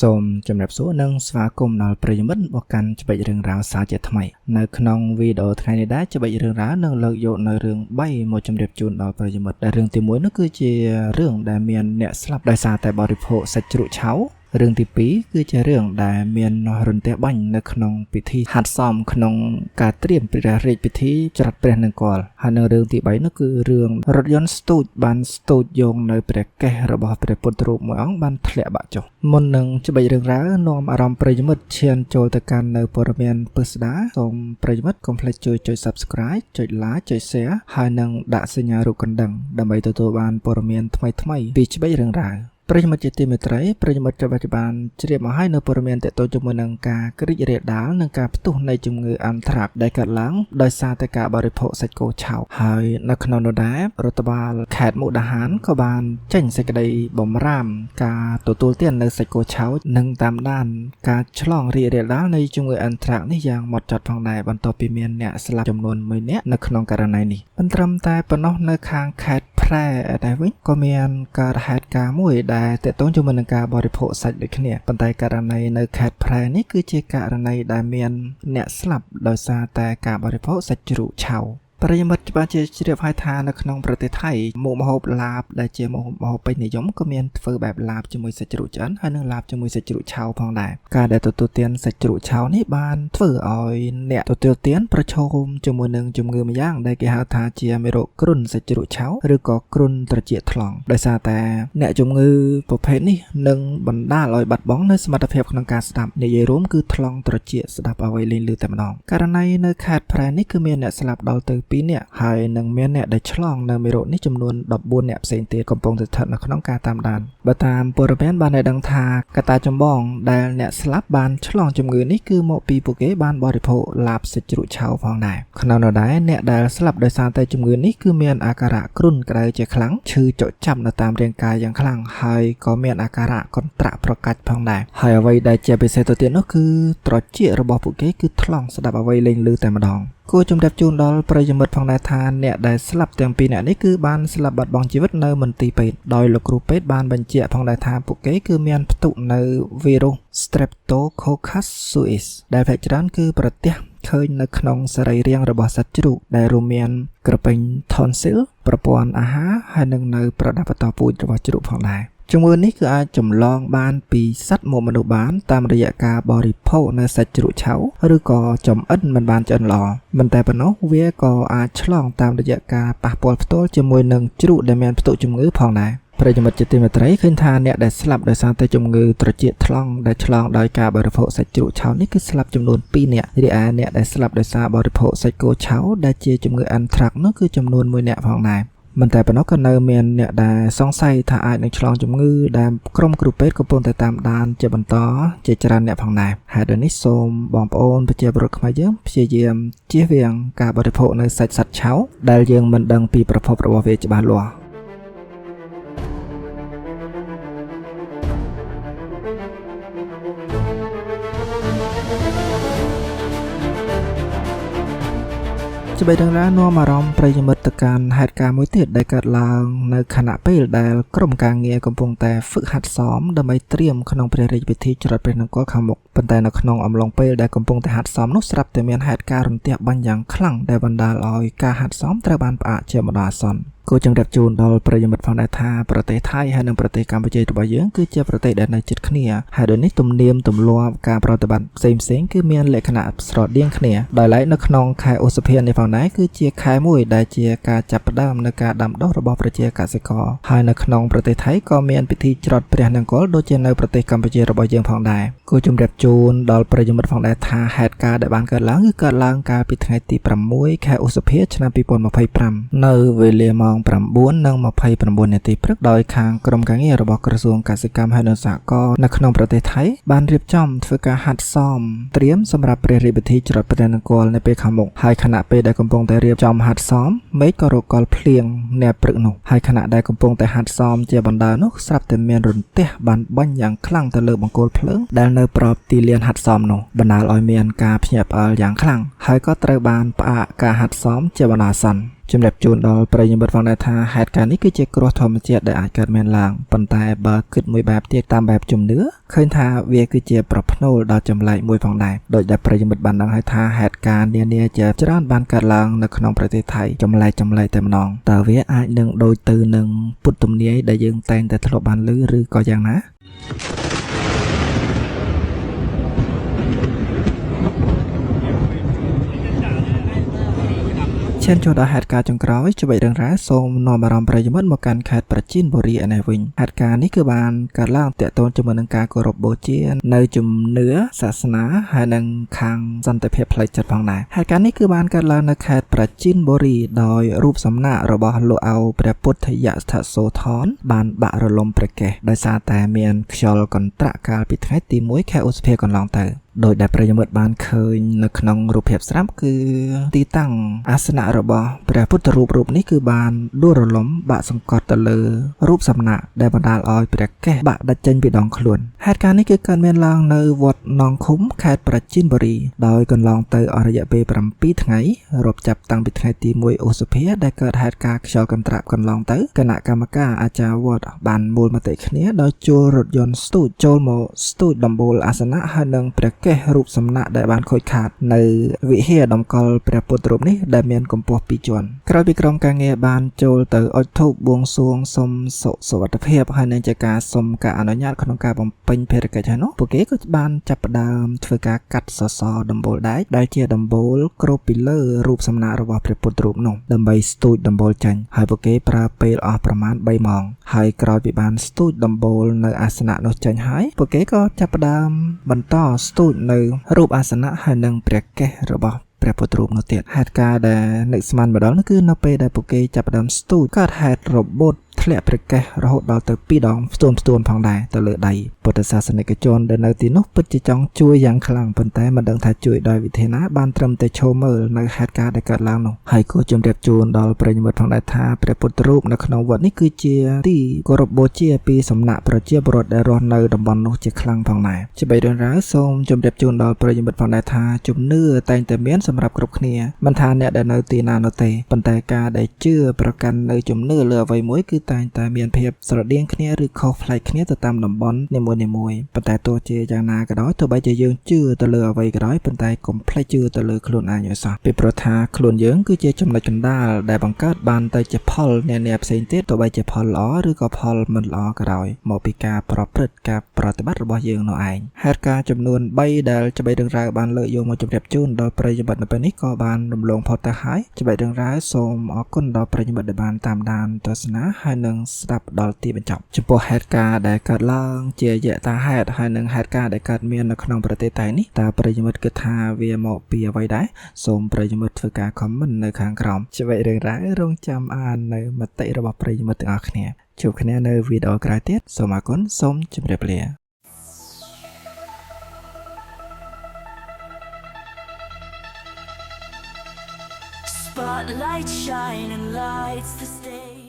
សូមជម្រាបសួរនិងស្វាគមន៍ដល់ប្រិយមិត្តមកកាន់ច្បិចរឿងរ៉ាវសារជាថ្មីនៅក្នុងវីដេអូថ្ងៃនេះដែរច្បិចរឿងរ៉ាវនឹងលើកយកនៅរឿង3មកជម្រាបជូនដល់ប្រិយមិត្តដែលរឿងទី1នោះគឺជារឿងដែលមានអ្នកស្លាប់ដោយសារតែបរិភោគសាច់ជ្រូកឆៅរឿងទី2គឺជារឿងដែលមានរន្ទះបាញ់នៅក្នុងពិធីហាត់សមក្នុងការត្រៀមព្រះរាជពិធីច្រត់ព្រះនង្គ័លហើយនៅរឿងទី3នោះគឺរឿងរថយន្តស្ទូចបានស្ទូចយកនៅព្រះកេសរបស់ព្រះពុទ្ធរូបមួយអង្គបានធ្លាក់បាក់ចុះមុននឹងច្បិចរឿងរ៉ាវនាំអារម្មណ៍ប្រិយមិត្តឈានចូលទៅកាន់នៅព័ត៌មានពិស្ដាសូមប្រិយមិត្តកុំភ្លេចជួយចុច Subscribe ចុច Like ចុច Share ហើយនិងដាក់សញ្ញារូបកណ្ដឹងដើម្បីទទួលបានព័ត៌មានថ្មីៗពីច្បិចរឿងរ៉ាវប្រិយមិត្តជាទីមេត្រីប្រិយមិត្តចាប់បានជ្រាបមកហើយនៅព័ត៌មានទាក់ទងជាមួយនឹងការក្រីករាលដាលនិងការផ្ទុះនៃជំងឺអានត្រាកដែលកើតឡើងដោយសារតែការបរិភោគសាច់គោឆៅហើយនៅក្នុងនោះដែររដ្ឋបាលខេត្តមុកដាហានក៏បានចេញសេចក្តីបំរាមការទទួលទាននៅសាច់គោឆៅនិងតាមដានការឆ្លងរីករាលដាលនៃជំងឺអានត្រាកនេះយ៉ាងហ្មត់ចត់ផងដែរបន្ទាប់ពីមានអ្នកស្លាប់ចំនួន1នាក់នៅក្នុងករណីនេះមិនត្រឹមតែប៉ុណ្ណោះនៅខាងខេត្តព្រែដែរវិញក៏មានកើតហេតុការណ៍មួយដែលទាក់ទងជាមួយនឹងការបរិភោគសាច់ដូចគ្នាប៉ុន្តែករណីនៅខេត្តព្រែនេះគឺជាករណីដែលមានអ្នកស្លាប់ដោយសារតែការបរិភោគសាច់ជ្រូកឆៅប្រិយមិត្តច្បាស់ជាជ្រាបហើយថានៅក្នុងប្រទេសថៃមុខម្ហូបឡាបដែលជាមុខម្ហូបពេញនិយមក៏មានធ្វើបែបឡាបជាមួយសាច់ជ្រូកឆ្អិនហើយនិងឡាបជាមួយសាច់ជ្រូកឆៅផងដែរការដែលទទួលទានសាច់ជ្រូកឆៅនេះបានធ្វើឲ្យអ្នកទទួលទានប្រឈមជាមួយនឹងជំងឺម្យ៉ាងដែលគេហៅថាជាមេរោគគ្រុនសាច់ជ្រូកឆៅឬក៏គ្រុនត្រចៀកថ្លង់ដោយសារតែអ្នកជំងឺប្រភេទនេះនឹងបណ្ដាលឲ្យបាត់បង់នូវសមត្ថភាពក្នុងការស្ដាប់និយាយរួមគឺថ្លង់ត្រចៀកស្ដាប់អ្វីលេងលឺតែម្ដងករណីនៅខេត្តព្រែនេះគឺមានអ្នកស្លាប់ដល់ទៅ2នាក់ហើយនឹងមានអ្នកដែលឆ្លងនៅមេរោគនេះចំនួន14អ្នកផ្សេងទៀតកំពុងស្ថិតនៅក្នុងការតាមដានបើតាមព័ត៌មានបានឲ្យដឹងថាកត្តាចម្បងដែលអ្នកស្លាប់បានឆ្លងជំងឺនេះគឺមកពីពួកគេបានបរិភោគឡាបសាច់ជ្រូកឆៅផងដែរក្នុងនោះដែរអ្នកដែលស្លាប់ដោយសារតែជំងឺនេះគឺមានអាការៈគ្រុនក្តៅជាខ្លាំងឈឺចុកចាប់នៅតាមរាងកាយយ៉ាងខ្លាំងហើយក៏មានអាការៈកន្ត្រាក់ប្រកាច់ផងដែរហើយអ្វីដែលជាពិសេសទៅទៀតនោះគឺត្រចៀករបស់ពួកគេគឺថ្លង់ស្ដាប់អ្វីលេងលឺតែម្ដងគួរជម្រាបជូនដល់ប្រិយមិត្តផងដែរថាអ្នកដែលស្លាប់ទាំងពីរនាក់នេះគឺបានស្លាប់បាត់បង់ជីវិតនៅមន្ទីរពេទ្យដោយលោកគ្រូពេទ្យបានបញ្ជាក់ផងដែរថាពួកគេគឺមានផ្ទុកនៅវីរុស Streptococcus suis ដែលភាគច្រើនគឺប្រទះឃើញនៅក្នុងសរីរាង្គរបស់សត្វជ្រូកដែលរួមមានក្រពេញ tonsil ប្រព័ន្ធអាហារហើយនិងនៅប្រដាប់បន្តពូជរបស់ជ្រូកផងដែរជំងឺនេះគឺអាចចម្លងបានពីសត្វមកមនុស្សបានតាមរយៈការបរិភោគនៅសាច់ជ្រូកឆៅឬក៏ចំអិនមិនបានឆ្អិនល្អមិនតែប៉ុណ្ណោះវាក៏អាចឆ្លងតាមរយៈការប៉ះពាល់ផ្ទាល់ជាមួយនឹងជ្រូកដែលមានផ្ទុកជំងឺផងដែរប្រិយមិត្តជាទីមេត្រីឃើញថាអ្នកដែលស្លាប់ដោយសារតែជំងឺត្រចៀកថ្លង់ដែលឆ្លងដោយការបរិភោគសាច់ជ្រូកឆៅនេះគឺស្លាប់ចំនួន2នាក់រីឯអ្នកដែលស្លាប់ដោយសារបរិភោគសាច់គោឆៅដែលជាជំងឺអានត្រាកនោះគឺចំនួន1នាក់ផងដែរមិនតែប៉ុណ្ណោះក៏នៅមានអ្នកដែលសង្ស័យថាអាចនឹងឆ្លងជំងឺដែលក្រុមគ្រូពេទ្យកំពុងតែតាមដានជាបន្តជាច្រើនអ្នកផងដែរហេតុដូច្នេះសូមបងប្អូនប្រជាពលរដ្ឋខ្មែរយើងព្យាយាមជៀសវាងការបរិភោគនៅសាច់សត្វឆៅដែលយើងមិនដឹងពីប្រភពរបស់វាច្បាស់លាស់ច្បិចរឿងរ៉ាវនាំអារម្មណ៍ប្រិយមិត្តទៅកាន់ហេតុការណ៍មួយទៀតដែលកើតឡើងនៅខណៈពេលដែលក្រុមការងារកំពុងតែហ្វឹកហាត់សមដើម្បីត្រៀមក្នុងព្រះរាជពិធីច្រត់ព្រះនង្គ័លខាងមុខប៉ុន្តែនៅក្នុងអំឡុងពេលដែលកំពុងតែហាត់សមនោះស្រាប់តែមានហេតុការណ៍រន្ទះបាញ់យ៉ាងខ្លាំងដែលបណ្ដាលឲ្យការហាត់សមត្រូវបានផ្អាកជាបណ្ដោះអាសន្នគួរជម្រាបជូនដល់ប្រិយមិត្តផងដែរថាប្រទេសថៃហើយនិងប្រទេសកម្ពុជារបស់យើងគឺជាប្រទេសដែលនៅជិតគ្នាហើយដូចនេះទំនៀមទម្លាប់ការប្រតិបត្តិផ្សេងៗគឺមានលក្ខណៈស្រដៀងគ្នាដោយឡែកនៅក្នុងខែឧសភានេះផងដែរគឺជាខែមួយដែលជាការចាប់ផ្ដើមនៃការដាំដុះរបស់ប្រជាកសិករហើយនៅក្នុងប្រទេសថៃក៏មានពិធីច្រត់ព្រះនង្គ័លដូចជានៅប្រទេសកម្ពុជារបស់យើងផងដែរគួរជម្រាបជូនដល់ប្រិយមិត្តផងដែរថាហេតុការណ៍ដែលបានកើតឡើងគឺកើតឡើងកាលពីថ្ងៃទី6ខែឧសភាឆ្នាំ2025នៅវេលាម៉ោង 9:29 នាទីព្រឹកដោយខាងក្រុមការងាររបស់ក្រសួងកសិកម្មហើយនិងសហករណ៍នៅក្នុងប្រទេសថៃបានរៀបចំធ្វើការហាត់សមត្រៀមសម្រាប់ព្រះរាជពិធីច្រត់ព្រះនង្គ័លនៅពេលខាងមុខហើយខណៈពេលដែលកំពុងតែរៀបចំហាត់សមមេឃក៏រកល់ភ្លៀងនាព្រឹកនោះហើយខណៈដែលកំពុងតែហាត់សមជាបណ្ដើរនោះស្រាប់តែមានរន្ទះបានបាញ់យ៉ាងខ្លាំងទៅលើបង្គោលភ្លើងដែលនៅប្របទីលានហាត់សមនោះបណ្ដាលឲ្យមានការភ្ញាក់ផ្អើលយ៉ាងខ្លាំងហើយក៏ត្រូវបានផ្អាកការហាត់សមជាបណ្ដោះអាសន្ន ជំរាបជូនដល់ប្រិយមិត្តផងដែរថាហេតុការណ៍នេះគឺជាគ្រោះធម្មជាតិដែលអាចកើតមានឡើងប៉ុន្តែបើគិតមួយបែបទៀតតាមបែបជំនឿឃើញថាវាគឺជាប្រផ្នូលដ៏ចម្លែកមួយផងដែរដោយដែលប្រិយមិត្តបានដឹងហើយថាហេតុការណ៍នានាជាច្រើនបានកើតឡើងនៅក្នុងប្រទេសថៃចម្លែកតែម្ដងតើវាអាចនឹងដូចទៅនឹងពុទ្ធទំនាយដែលយើងតែងតែធ្លាប់បានឮឬក៏យ៉ាងណាឈានចូលដល់ហេតុការណ៍ចុងក្រោយច្បីរឿងរ៉ាវសូមនាំអារម្មណ៍ប្រិយមិត្តមកកាន់ខេត្តប្រជិនបុរីឯនេះវិញហេតុការណ៍នេះគឺបានកើតឡើងទាក់ទងជាមួយនឹងការគោរពបូជានៅជំនឿសាសនាហើយនិងខាងសន្តិភាពផ្លូវចិត្តផងដែរហេតុការណ៍នេះគឺបានកើតឡើងនៅខេត្តប្រជិនបុរីដោយរូបសំណាករបស់លោកឪព្រះពុទ្ធយសោធនបានបាក់រលំព្រះកេសដោយសារតែមានខ្យល់កន្ត្រាក់កាលពីថ្ងៃទី1ខែឧសភាកន្លងទៅដោយដែលប្រិយមិត្តបានឃើញនៅក្នុងរូបភាពស្រាប់គឺទីតាំងអាសនៈរបស់ព្រះពុទ្ធរូបនេះគឺបានដួលរលំបាក់សង្កត់ទៅលើរូបសំណាកដែលបណ្ដាលឲ្យព្រះកេសបាក់ដាច់ចេញពីដងខ្លួនហេតុការណ៍នេះគឺកើតមានឡើងនៅវត្តនងឃុំខេត្តប្រជិនបុរីដោយកន្លងទៅអស់រយៈពេល7ថ្ងៃរាប់ចាប់តាំងពីថ្ងៃទី1ឧសភាដែលកើតហេតុការណ៍ខ្យល់កន្ត្រាក់កន្លងទៅគណៈកម្មការអាចារ្យវត្តបានមូលមតិគ្នាដោយជួលរថយន្តស្ទូចចូលមកស្ទូចដំបូលអាសនៈហើយនឹងព្រះកេសរូបសំណាកដែលបានខូចខាតនៅវិហារតម្កល់ព្រះពុទ្ធរូបនេះដែលមានកម្ពស់2ជាន់ក្រោយពីក្រុមការងារបានចូលទៅអុជធូបបួងសួងសុំសុវត្ថិភាពហើយនឹងជាការសុំការអនុញ្ញាតក្នុងការបំពេញភារកិច្ចហើយនោះពួកគេក៏បានចាប់ផ្ដើមធ្វើការកាត់សសរដំបូលដែកដែលជាដំបូលគ្របពីលើរូបសំណាករបស់ព្រះពុទ្ធរូបនោះដើម្បីស្ទូចដំបូលចេញហើយពួកគេប្រើពេលអស់ប្រមាណ3ម៉ោងហើយក្រោយពីបានស្ទូចដំបូលនៅអាសនៈនោះចេញហើយពួកគេក៏ចាប់ផ្ដើមបន្តស្ទូចនៅរូបអាសនៈហើយនឹងព្រះកេសរបស់ព្រះពុទ្ធរូបនោះទៀតហេតុការណ៍ដែលនឹកស្មានម្ដងនោះគឺនៅពេលដែលពួកគេចាប់ផ្ដើមស្ទូចកើតហេតុរបូតធ្លាក់ព្រះកេសរហូតដល់ទៅ2ដងផ្ទួនផងដែរទៅលើដៃពុទ្ធសាសនិកជនដែលនៅទីនោះពិតជាចង់ជួយយ៉ាងខ្លាំងប៉ុន្តែមិនដឹងថាជួយដោយវិធីណាបានត្រឹមតែឈរមើលនៅហេតុការណ៍ដែលកើតឡើងនោះហើយក៏ជម្រាបជូនដល់ប្រិយមិត្តផងដែរថាព្រះពុទ្ធរូបនៅក្នុងវត្តនេះគឺជាទីគោរពបូជាពីសំណាក់ប្រជាពលរដ្ឋដែលរស់នៅតំបន់នោះជាខ្លាំងផងដែរជាបីរឿងរ៉ាវសូមជម្រាបជូនដល់ប្រិយមិត្តផងដែរថាជំនឿតែងតែមានសម្រាប់គ្រប់គ្នាមិនថាអ្នកដែលនៅទីណានោះទេប៉ុន្តែការដែលជឿប្រកាន់នៅជំនឿលើអ្វីមួយគឺតែងតែមានភាពស្រដៀងគ្នាឬខុសប្លែកគ្នាទៅតាមតំបន់នីមួយៗប៉ុន្តែទោះជាយ៉ាងណាក៏ដោយទោះបីជាយើងជឿទៅលើអ្វីក៏ដោយប៉ុន្តែកុំភ្លេចជឿទៅលើខ្លួនឯងឲ្យសោះពីព្រោះថាខ្លួនយើងគឺជាចំណុចកណ្ដាលដែលបង្កើតបានទៅជាផលនានាផ្សេងទៀតទោះបីជាផលល្អឬក៏ផលមិនល្អក៏ដោយមកពីការប្រព្រឹត្តការប្រតិបត្តិរបស់យើងនោះឯងហេតុការណ៍ចំនួន3ដែលច្បីរឿងរ៉ាវបានលើកយកមកជម្រាបជូនដល់ប្រិយមិត្តនៅពេលនេះក៏បានរំលងផុតទៅហើយច្បីរឿងរ៉ាវសូមអរគុណដល់ប្រិយមិត្តដែលបានតាមដានទស្សនាហើយនឹងស្ដាប់ដល់ទីបញ្ចប់ចំពោះហេតុការណ៍ដែលកើតឡើងជាយថាហេតុហើយនឹងហេតុការណ៍ដែលកើតមាននៅក្នុងប្រទេសថៃនេះតើប្រិយមិត្តគិតថាវាមកពីអ្វីដែរសូមប្រិយមិត្តធ្វើការ comment នៅខាងក្រោមច្បីរឿងរ៉ាវរងចាំអាននៅមតិរបស់ប្រិយមិត្តទាំងអស់គ្នាជួបគ្នានៅវីដេអូក្រោយទៀតសូមអរគុណសូមជម្រាបលាSpotlight shining lights the stage